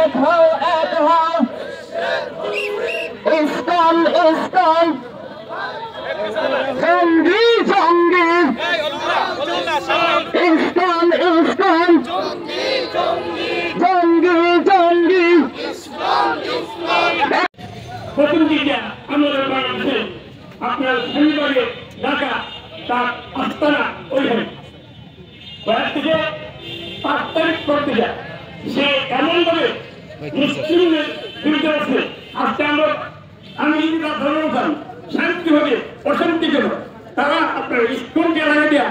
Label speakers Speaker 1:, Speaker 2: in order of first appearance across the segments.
Speaker 1: এক হও ISKCON ISKCON জঙ্গি জঙ্গি ইসকন ইসকন জঙ্গি জঙ্গি
Speaker 2: প্রথম দিকে আমাদের বাংলাদেশে আপনার শনিবারে ঢাকা তার আস্তানা ওইখানে কয়েক থেকে 5 তারিখ করতে যায় সে এমনভাবে মুসলিমদের বিরুদ্ধে আছে আজকে আমি যদি তার ধর্ম শান্তি হবে অশান্তি কেন তারা আপনার ইস্কনকে লাগা দেয়া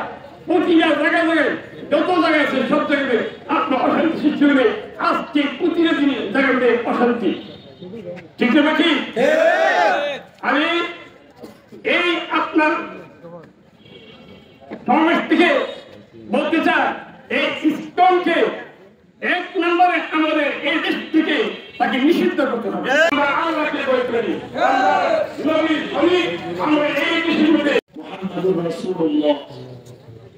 Speaker 2: প্রতিটা জায়গায় যত জায়গায় আছে সব জায়গায় আপনার অশান্তি সৃষ্টি হবে আজকে প্রতিটা দিনে জায়গাতে অশান্তি ঠিক আছে কি আমি এই আপনার সমাবেশ থেকে বলতে চাই এই ইসকনকে 1 নম্বরে আমাদের এই দেশ থেকে তাকে নিষিদ্ধ করতে হবে আমরা আল্লাহকে বই করি নবীর শরীর আমরা এই দেশের মধ্যে মুহাম্মাদুর রাসূলুল্লাহ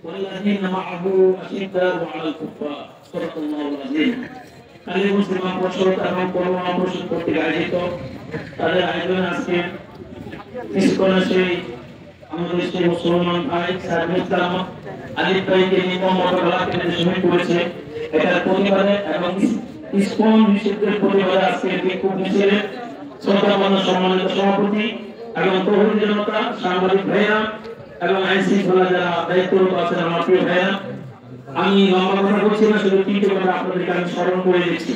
Speaker 2: والذين معه أشداء على الكفار صدق الله العظيم কালী মুসলমান পরিষদ এবং পরমাণু পরিষদ কর্তৃক আয়োজিত তাদের আয়োজনে আজকে ইসকনের সেই আমাদের সেই মুসলমান ভাই সাইদুল আহমদ আলিফ ভাইকে নির্মম গলাকে শহীদ করেছে এটার প্রতিবাদে এবং ইসকন নিষিদ্ধের প্রতিবাদে আজকে বিক্ষোভ মিছিলে শ্রদ্ধামান্য সম্মানিত সভাপতি এবং তৌহিদ জনতা সাংবাদিক ভাইরা এবং আইন শৃঙ্খলা যারা দায়িত্বরত আছেন আমার প্রিয় ভাইরা আমি লম্বা কথা বলছি না শুধু 3টি কথা আপনাদেরকে আমি স্মরণ করে দিচ্ছি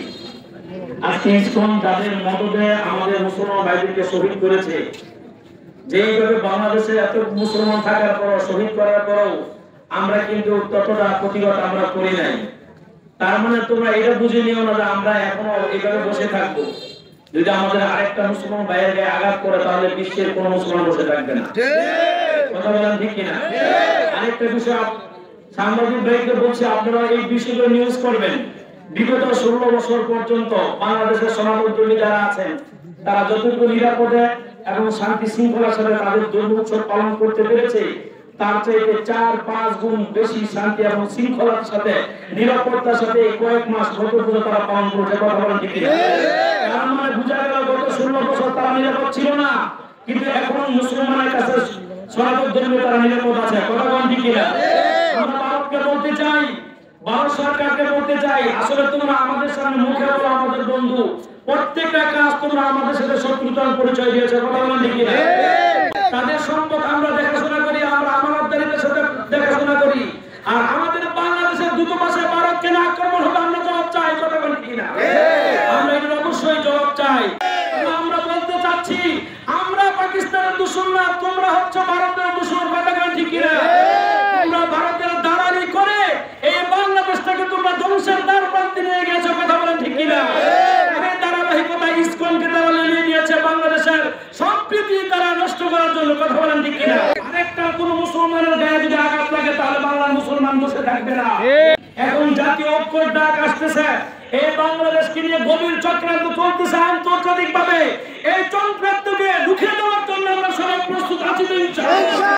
Speaker 2: আজকে ইসকন যাদের মদদে আমাদের মুসলমান ভাইদেরকে শহীদ করেছে যেইভাবে বাংলাদেশে এত মুসলমান থাকার পর শহীদ করার পরও আমরা কিন্তু ততটা প্রতিবাদ আমরা করি নাই তার মানে তোমরা এটা বুঝে নিও না যে আমরা এখনো এইভাবে বসে থাকবো যদি আমাদের আরেকটা মুসলমান ভাইয়ের গায়ে আঘাত করে তাহলে বিশ্বের কোনো মুসলমান বসে থাকবে না কথা বলেন ঠিক কিনা আরেকটা বিষয় সাংবাদিক ভাইকে বলছি আপনারা এই বিষয়গুলো নিউজ করবেন বিগত 16 বছর পর্যন্ত বাংলাদেশের সনাতনী যারা আছেন তারা যতটুকু নিরাপদে এবং শান্তি শৃঙ্খলার সাথে তাদের ধর্ম উৎসব পালন করতে পেরেছে তার চাইতে 4-5 গুণ বেশি শান্তি এবং শৃঙ্খলার সাথে নিরাপত্তার সাথে কয়েক মাস গত পুজো তারা পালন করছে কথা বলেন ঠিক কিনা তার মানে বুঝা গেল গত 16 বছর তারা নিরাপদ ছিল না কিন্তু এখন মুসলমানের কাছে সনাতন ধর্মে তারা নিরাপদ আছে কথা বলেন ঠিক কিনা আমরা ভারতকে বলতে চাই ভারত সরকারকে বলতে চাই আসলে তোমরা আমাদের সামনে মুখে বলো আমাদের বন্ধু প্রত্যেকটা কাজ তোমরা আমাদের সাথে শত্রুতার পরিচয় দিয়েছে কথা বলেন ঠিক কিনা তাদের সম্পদ আমরা দেখাশোনা করি আমরা আমানতদারিত্বের সাথে দেখাশোনা করি আর আমাদের বাংলাদেশের দূতাবাসে ভারতকে না আক্রমণ হবে আমরা জবাব চাই কথা বলেন ঠিক কিনা আমরা এর অবশ্যই জবাব চাই আমরা বলতে চাচ্ছি আমরা পাকিস্তানের দুশমন না তোমরা হচ্ছে ভারতের দুশমন কথা বলেন ঠিক কিনা তোমরা ভারতের দালালি করে এই বাংলাদেশটাকে তোমরা ধ্বংসের দ্বার প্রান্তে নিয়ে গেছো কথা বলেন ঠিক কিনা এই ধারাবাহিকতা ইসকনকে তারা নিয়ে নিয়েছে বাংলাদেশের সম্প্রীতি তারা নষ্ট করার জন্য কথা বলেন ঠিক কিনা আরেকটা কোন মুসলমানের গায়ে যদি আঘাত লাগে তাহলে বাংলার মুসলমান বসে থাকবে না এখন জাতীয় ঐক্যের ডাক আসতেছে এই বাংলাদেশকে নিয়ে গভীর চক্রান্ত চলতেছে আন্তর্জাতিক ভাবে এই চক্রান্তকে রুখে দেওয়ার জন্য আমরা সবাই প্রস্তুত আছি তো ইনশাআল্লাহ।